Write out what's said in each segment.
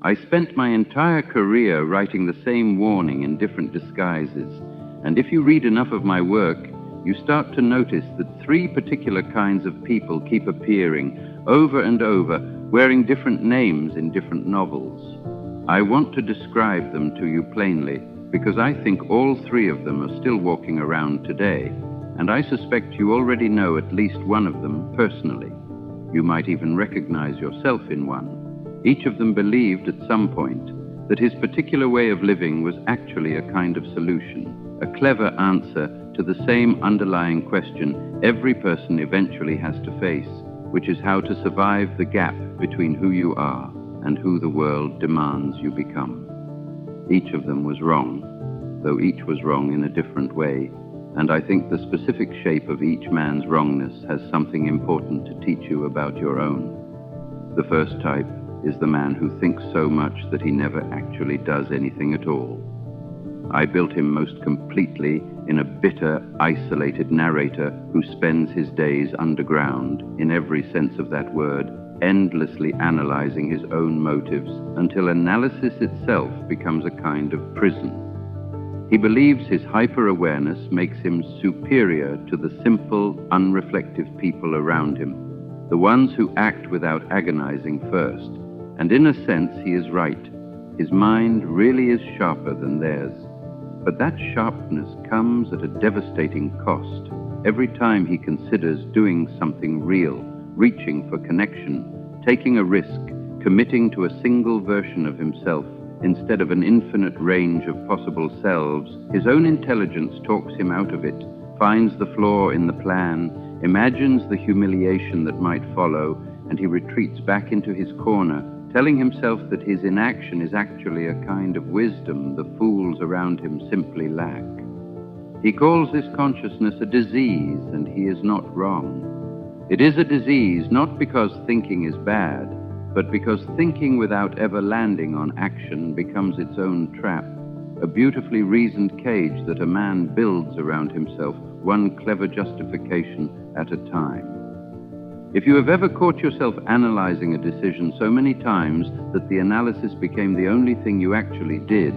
I spent my entire career writing the same warning in different disguises, and if you read enough of my work, you start to notice that three particular kinds of people keep appearing over and over, wearing different names in different novels. I want to describe them to you plainly, because I think all three of them are still walking around today, and I suspect you already know at least one of them personally. You might even recognize yourself in one. Each of them believed at some point that his particular way of living was actually a kind of solution, a clever answer to the same underlying question every person eventually has to face, which is how to survive the gap between who you are and who the world demands you become. Each of them was wrong, though each was wrong in a different way, and I think the specific shape of each man's wrongness has something important to teach you about your own. The first type is the man who thinks so much that he never actually does anything at all. I built him most completely in a bitter, isolated narrator who spends his days underground, in every sense of that word, endlessly analyzing his own motives until analysis itself becomes a kind of prison. He believes his hyper-awareness makes him superior to the simple, unreflective people around him, the ones who act without agonizing first. And in a sense, he is right. His mind really is sharper than theirs. But that sharpness comes at a devastating cost. Every time he considers doing something real, reaching for connection, taking a risk, committing to a single version of himself instead of an infinite range of possible selves, his own intelligence talks him out of it, finds the flaw in the plan, imagines the humiliation that might follow, and he retreats back into his corner, telling himself that his inaction is actually a kind of wisdom the fools around him simply lack. He calls this consciousness a disease, and he is not wrong. It is a disease not because thinking is bad, but because thinking without ever landing on action becomes its own trap, a beautifully reasoned cage that a man builds around himself, one clever justification at a time. If you have ever caught yourself analyzing a decision so many times that the analysis became the only thing you actually did,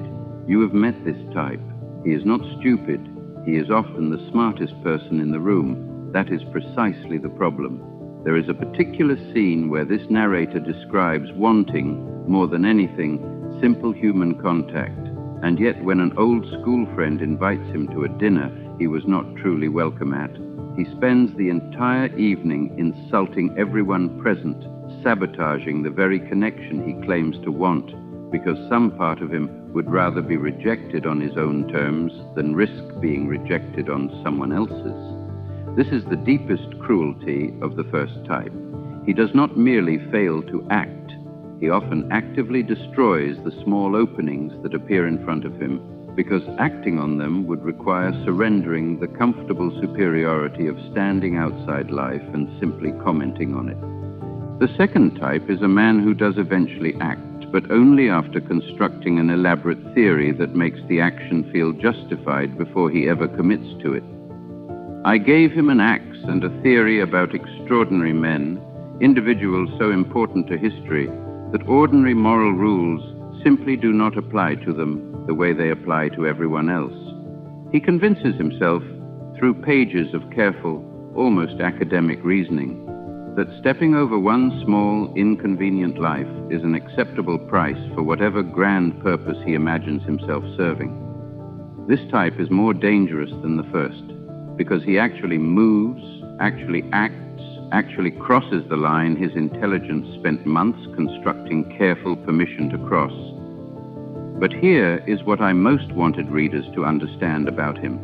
you have met this type. He is not stupid. He is often the smartest person in the room. That is precisely the problem. There is a particular scene where this narrator describes wanting, more than anything, simple human contact. And yet when an old school friend invites him to a dinner he was not truly welcome at, he spends the entire evening insulting everyone present, sabotaging the very connection he claims to want, because some part of him would rather be rejected on his own terms than risk being rejected on someone else's. This is the deepest cruelty of the first type. He does not merely fail to act. He often actively destroys the small openings that appear in front of him, because acting on them would require surrendering the comfortable superiority of standing outside life and simply commenting on it. The second type is a man who does eventually act, but only after constructing an elaborate theory that makes the action feel justified before he ever commits to it. I gave him an axe and a theory about extraordinary men, individuals so important to history that ordinary moral rules simply do not apply to them the way they apply to everyone else. He convinces himself, through pages of careful, almost academic reasoning, that stepping over one small, inconvenient life is an acceptable price for whatever grand purpose he imagines himself serving. This type is more dangerous than the first, because he actually moves, actually acts, actually crosses the line his intelligence spent months constructing careful permission to cross. But here is what I most wanted readers to understand about him.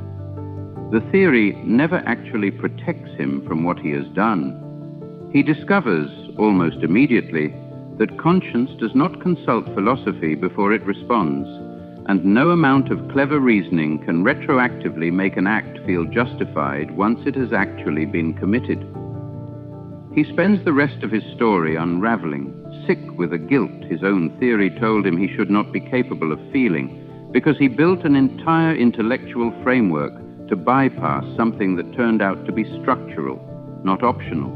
The theory never actually protects him from what he has done. He discovers, almost immediately, that conscience does not consult philosophy before it responds, and no amount of clever reasoning can retroactively make an act feel justified once it has actually been committed. He spends the rest of his story unraveling, sick with a guilt his own theory told him he should not be capable of feeling, because he built an entire intellectual framework to bypass something that turned out to be structural, not optional.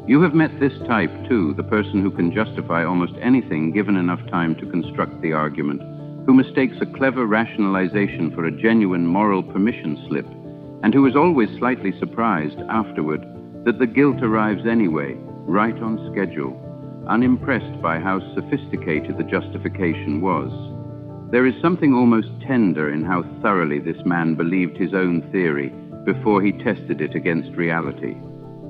You have met this type, too, the person who can justify almost anything given enough time to construct the argument, who mistakes a clever rationalization for a genuine moral permission slip, and who is always slightly surprised afterward that the guilt arrives anyway, right on schedule, unimpressed by how sophisticated the justification was. There is something almost tender in how thoroughly this man believed his own theory before he tested it against reality,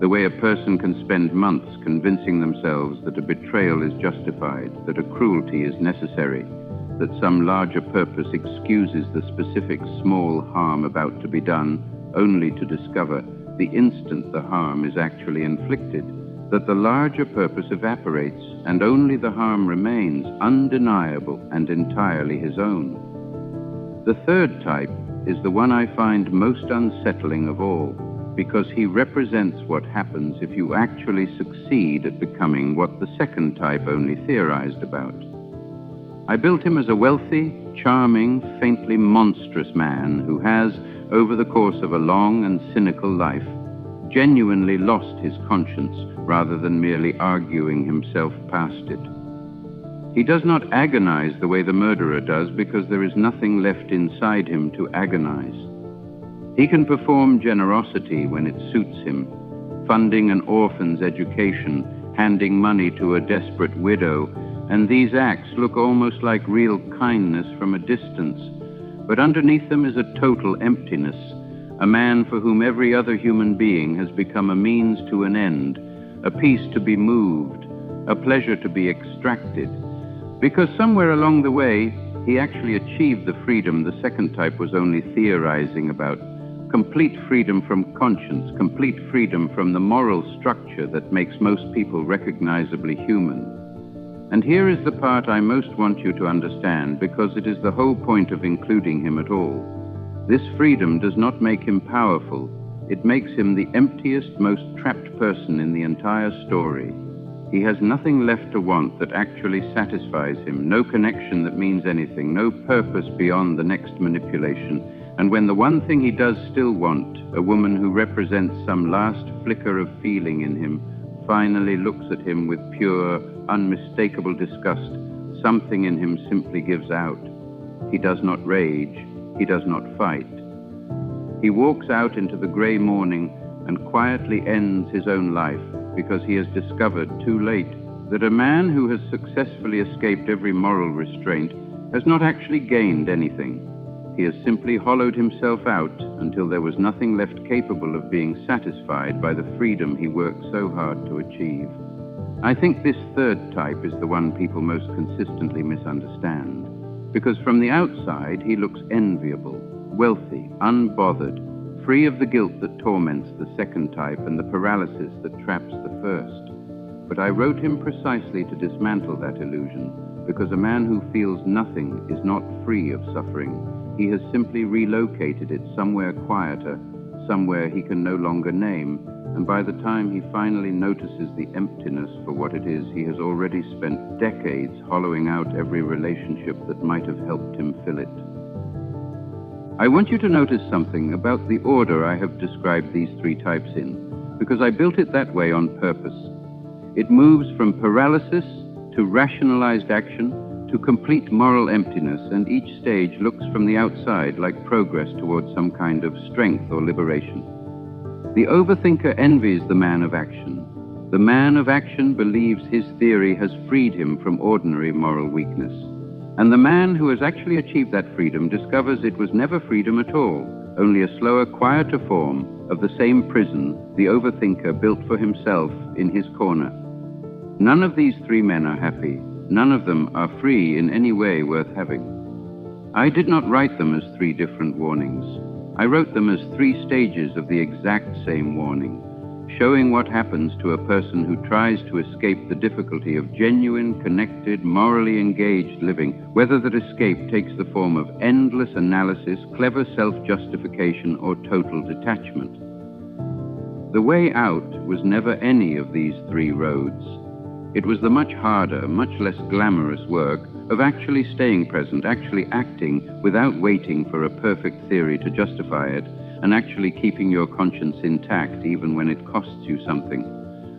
the way a person can spend months convincing themselves that a betrayal is justified, that a cruelty is necessary, that some larger purpose excuses the specific small harm about to be done, only to discover, the instant the harm is actually inflicted, that the larger purpose evaporates and only the harm remains undeniable and entirely his own. The third type is the one I find most unsettling of all, because he represents what happens if you actually succeed at becoming what the second type only theorized about. I built him as a wealthy, charming, faintly monstrous man who has, over the course of a long and cynical life, genuinely lost his conscience rather than merely arguing himself past it. He does not agonize the way the murderer does because there is nothing left inside him to agonize. He can perform generosity when it suits him, funding an orphan's education, handing money to a desperate widow, and these acts look almost like real kindness from a distance, but underneath them is a total emptiness, a man for whom every other human being has become a means to an end, a piece to be moved, a pleasure to be extracted, because somewhere along the way he actually achieved the freedom the second type was only theorizing about, complete freedom from conscience, complete freedom from the moral structure that makes most people recognizably human. And here is the part I most want you to understand, because it is the whole point of including him at all. This freedom does not make him powerful. It makes him the emptiest, most trapped person in the entire story. He has nothing left to want that actually satisfies him, no connection that means anything, no purpose beyond the next manipulation. And when the one thing he does still want, a woman who represents some last flicker of feeling in him, finally looks at him with pure, unmistakable disgust, something in him simply gives out. He does not rage. He does not fight. He walks out into the gray morning and quietly ends his own life because he has discovered too late that a man who has successfully escaped every moral restraint has not actually gained anything. He has simply hollowed himself out until there was nothing left capable of being satisfied by the freedom he worked so hard to achieve. I think this third type is the one people most consistently misunderstand, because from the outside he looks enviable, wealthy, unbothered, free of the guilt that torments the second type and the paralysis that traps the first. But I wrote him precisely to dismantle that illusion, because a man who feels nothing is not free of suffering. He has simply relocated it somewhere quieter, somewhere he can no longer name, and by the time he finally notices the emptiness for what it is, he has already spent decades hollowing out every relationship that might have helped him fill it. I want you to notice something about the order I have described these three types in, because I built it that way on purpose. It moves from paralysis to rationalized action to complete moral emptiness, and each stage looks from the outside like progress towards some kind of strength or liberation. The overthinker envies the man of action. The man of action believes his theory has freed him from ordinary moral weakness. And the man who has actually achieved that freedom discovers it was never freedom at all, only a slower, quieter form of the same prison the overthinker built for himself in his corner. None of these three men are happy. None of them are free in any way worth having. I did not write them as three different warnings. I wrote them as three stages of the exact same warning, showing what happens to a person who tries to escape the difficulty of genuine, connected, morally engaged living, whether that escape takes the form of endless analysis, clever self-justification, or total detachment. The way out was never any of these three roads. It was the much harder, much less glamorous work of actually staying present, actually acting without waiting for a perfect theory to justify it, and actually keeping your conscience intact even when it costs you something.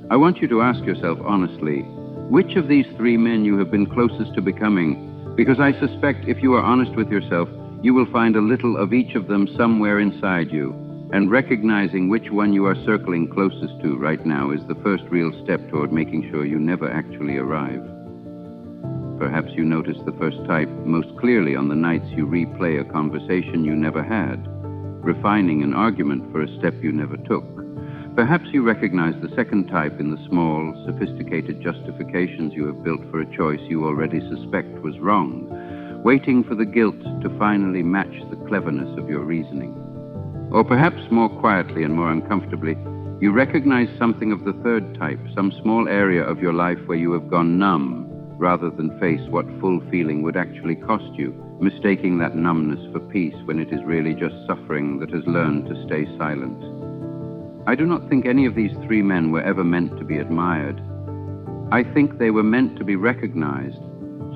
I want you to ask yourself honestly, which of these three men you have been closest to becoming, because I suspect if you are honest with yourself, you will find a little of each of them somewhere inside you, and recognizing which one you are circling closest to right now is the first real step toward making sure you never actually arrive. Perhaps you notice the first type most clearly on the nights you replay a conversation you never had, refining an argument for a step you never took. Perhaps you recognize the second type in the small, sophisticated justifications you have built for a choice you already suspect was wrong, waiting for the guilt to finally match the cleverness of your reasoning. Or perhaps more quietly and more uncomfortably, you recognize something of the third type, some small area of your life where you have gone numb rather than face what full feeling would actually cost you, mistaking that numbness for peace when it is really just suffering that has learned to stay silent. I do not think any of these three men were ever meant to be admired. I think they were meant to be recognized,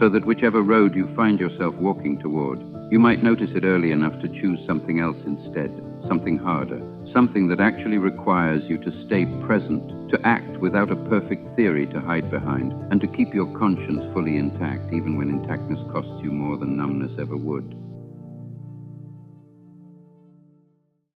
so that whichever road you find yourself walking toward, you might notice it early enough to choose something else instead, something harder, something that actually requires you to stay present, to act without a perfect theory to hide behind, and to keep your conscience fully intact, even when intactness costs you more than numbness ever would.